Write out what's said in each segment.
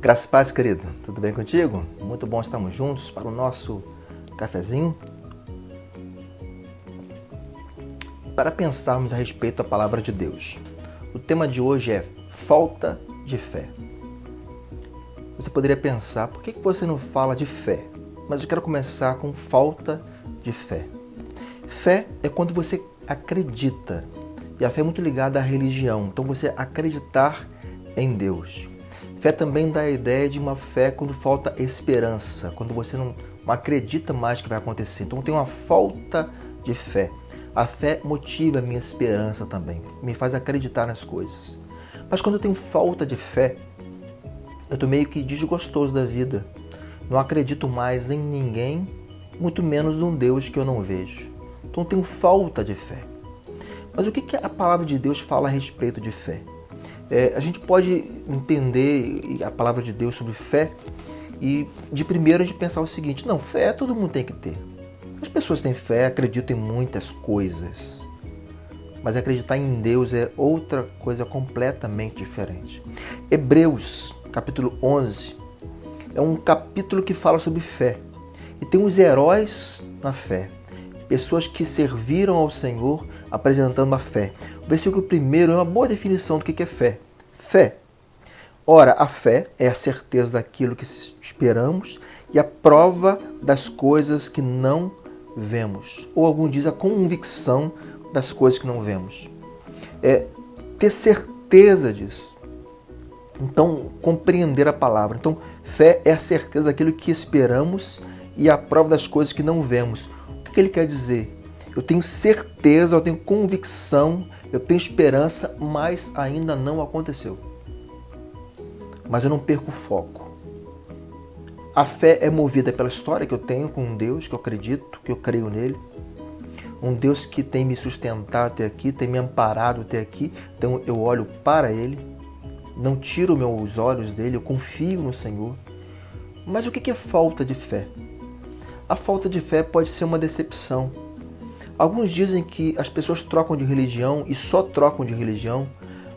Graças e paz, querido. Tudo bem contigo? Muito bom estarmos juntos para o nosso cafezinho. Para pensarmos a respeito da palavra de Deus. O tema de hoje é falta de fé. Você poderia pensar, por que você não fala de fé? Mas eu quero começar com falta de fé. Fé é quando você acredita. E a fé é muito ligada à religião. Então você acreditar em Deus. Fé também dá a ideia de uma fé quando falta esperança, quando você não acredita mais que vai acontecer. Então tem uma falta de fé. A fé motiva a minha esperança também, me faz acreditar nas coisas. Mas quando eu tenho falta de fé, eu estou meio que desgostoso da vida. Não acredito mais em ninguém, muito menos num Deus que eu não vejo. Então eu tenho falta de fé. Mas o que a palavra de Deus fala a respeito de fé? A gente pode entender a palavra de Deus sobre fé e de primeiro a gente pensar o seguinte: não, fé todo mundo tem que ter. As pessoas têm fé, acreditam em muitas coisas, mas acreditar em Deus é outra coisa completamente diferente. Hebreus, capítulo 11, é um capítulo que fala sobre fé. E tem os heróis na fé, pessoas que serviram ao Senhor apresentando a fé. O versículo 1 é uma boa definição do que é fé. Fé. Ora, a fé é a certeza daquilo que esperamos e a prova das coisas que não vemos. Ou algum diz a convicção das coisas que não vemos. É ter certeza disso. Então, compreender a palavra. Então, fé é a certeza daquilo que esperamos e a prova das coisas que não vemos. O que ele quer dizer? Eu tenho certeza, eu tenho convicção, eu tenho esperança, mas ainda não aconteceu. Mas eu não perco o foco. A fé é movida pela história que eu tenho com um Deus, que eu acredito, que eu creio nele. Um Deus que tem me sustentado até aqui, tem me amparado até aqui. Então eu olho para ele, não tiro meus olhos dele, eu confio no Senhor. Mas o que é falta de fé? A falta de fé pode ser uma decepção. Alguns dizem que as pessoas trocam de religião e só trocam de religião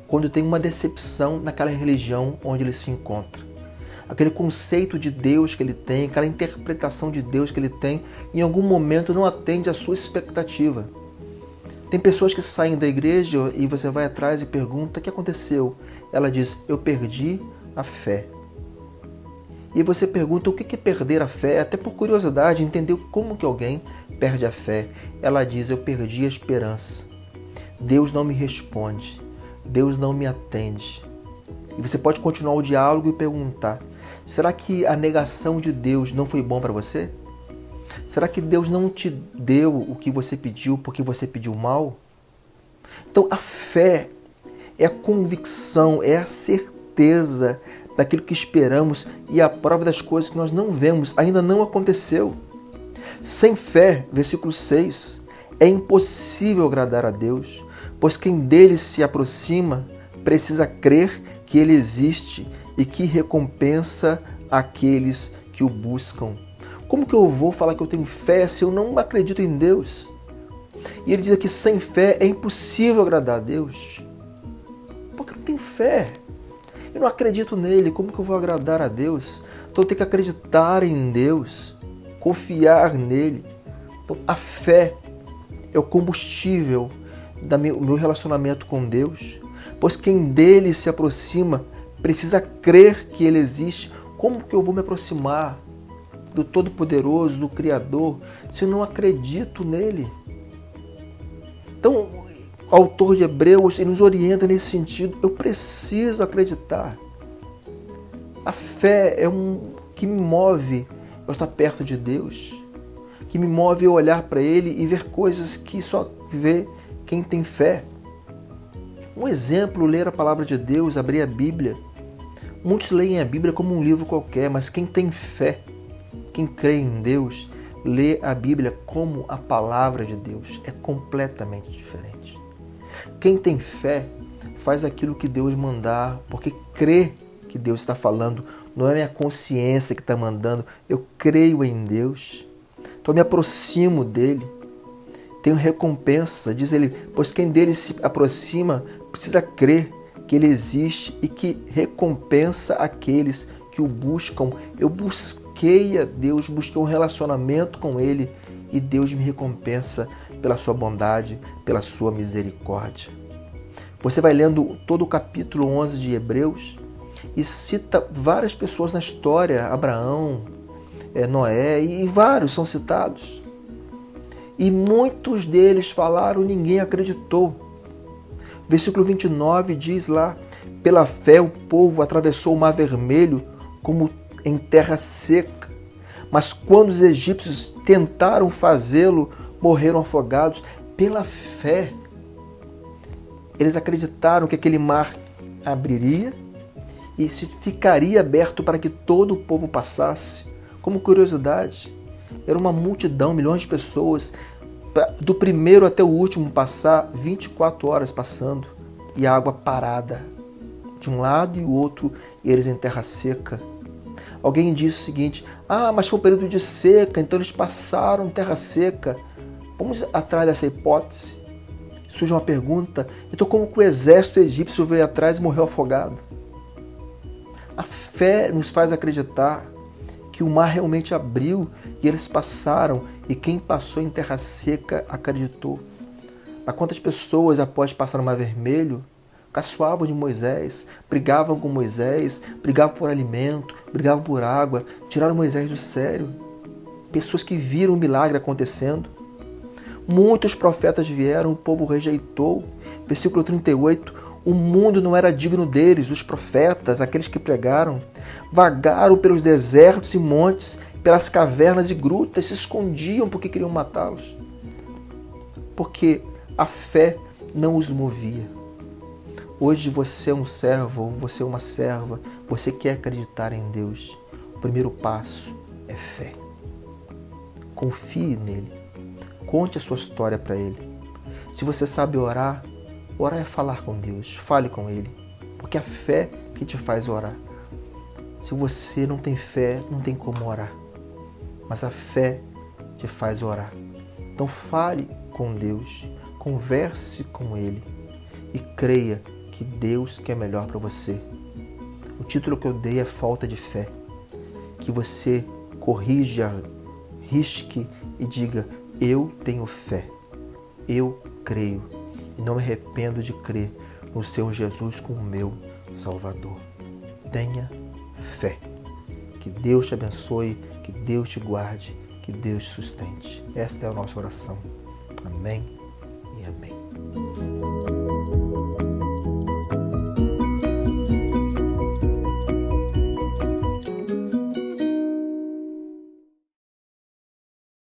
quando tem uma decepção naquela religião onde ele se encontra. Aquele conceito de Deus que ele tem, aquela interpretação de Deus que ele tem, em algum momento não atende à sua expectativa. Tem pessoas que saem da igreja e você vai atrás e pergunta: o que aconteceu? Ela diz: eu perdi a fé. E você pergunta o que é perder a fé, até por curiosidade, entender como que alguém perde a fé. Ela diz: eu perdi a esperança. Deus não me responde. Deus não me atende. E você pode continuar o diálogo e perguntar: será que a negação de Deus não foi bom para você? Será que Deus não te deu o que você pediu porque você pediu mal? Então a fé é a convicção, é a certeza daquilo que esperamos e a prova das coisas que nós não vemos, ainda não aconteceu. Sem fé, versículo 6, é impossível agradar a Deus, pois quem dele se aproxima precisa crer que ele existe e que recompensa aqueles que o buscam. Como que eu vou falar que eu tenho fé se eu não acredito em Deus? E ele diz aqui: sem fé é impossível agradar a Deus. Porque eu não tenho fé. Eu não acredito nele, como que eu vou agradar a Deus? Então eu tenho que acreditar em Deus, confiar nele. Então a fé é o combustível do meu relacionamento com Deus, pois quem dele se aproxima precisa crer que ele existe. Como que eu vou me aproximar do Todo-Poderoso, do Criador, se eu não acredito nele? Então, o autor de Hebreus ele nos orienta nesse sentido. Eu preciso acreditar. A fé é que me move a estar perto de Deus, que me move a olhar para Ele e ver coisas que só vê quem tem fé. Um exemplo, ler a palavra de Deus, abrir a Bíblia. Muitos leem a Bíblia como um livro qualquer, mas quem tem fé, quem crê em Deus, lê a Bíblia como a palavra de Deus. É completamente diferente. Quem tem fé faz aquilo que Deus mandar, porque crê que Deus está falando. Não é minha consciência que está mandando, eu creio em Deus. Então eu me aproximo dele. Tenho recompensa, diz ele, pois quem dele se aproxima precisa crer que ele existe e que recompensa aqueles que o buscam. Eu busquei a Deus, busquei um relacionamento com Ele e Deus me recompensa pela sua bondade, pela sua misericórdia. Você vai lendo todo o capítulo 11 de Hebreus e cita várias pessoas na história, Abraão, Noé, e vários são citados. E muitos deles falaram, ninguém acreditou. Versículo 29 diz lá, pela fé o povo atravessou o Mar Vermelho como em terra seca. Mas quando os egípcios tentaram fazê-lo, morreram afogados. Pela fé, eles acreditaram que aquele mar abriria e ficaria aberto para que todo o povo passasse. Como curiosidade, era uma multidão, milhões de pessoas, do primeiro até o último passar 24 horas passando e a água parada, de um lado e o outro, e eles em terra seca. Alguém disse o seguinte, mas foi um período de seca, então eles passaram em terra seca. Vamos atrás dessa hipótese. Surge uma pergunta, então como que o exército egípcio veio atrás e morreu afogado? A fé nos faz acreditar que o mar realmente abriu e eles passaram, e quem passou em terra seca acreditou. A quantas pessoas, após passar no Mar Vermelho, caçoavam de Moisés, brigavam com Moisés, brigavam por alimento, brigavam por água, tiraram Moisés do sério. Pessoas que viram o milagre acontecendo. Muitos profetas vieram, o povo rejeitou. Versículo 38, o mundo não era digno deles, dos profetas, aqueles que pregaram. Vagaram pelos desertos e montes, pelas cavernas e grutas, se escondiam porque queriam matá-los. Porque a fé não os movia. Hoje você é um servo, você é uma serva, você quer acreditar em Deus. O primeiro passo é fé. Confie nele. Conte a sua história para Ele. Se você sabe orar, orar é falar com Deus. Fale com Ele. Porque é a fé que te faz orar. Se você não tem fé, não tem como orar. Mas a fé te faz orar. Então fale com Deus. Converse com Ele. E creia que Deus quer melhor para você. O título que eu dei é Falta de Fé. Que você corrija, risque e diga, eu tenho fé, eu creio e não me arrependo de crer no Senhor Jesus como meu Salvador. Tenha fé. Que Deus te abençoe, que Deus te guarde, que Deus te sustente. Esta é a nossa oração. Amém.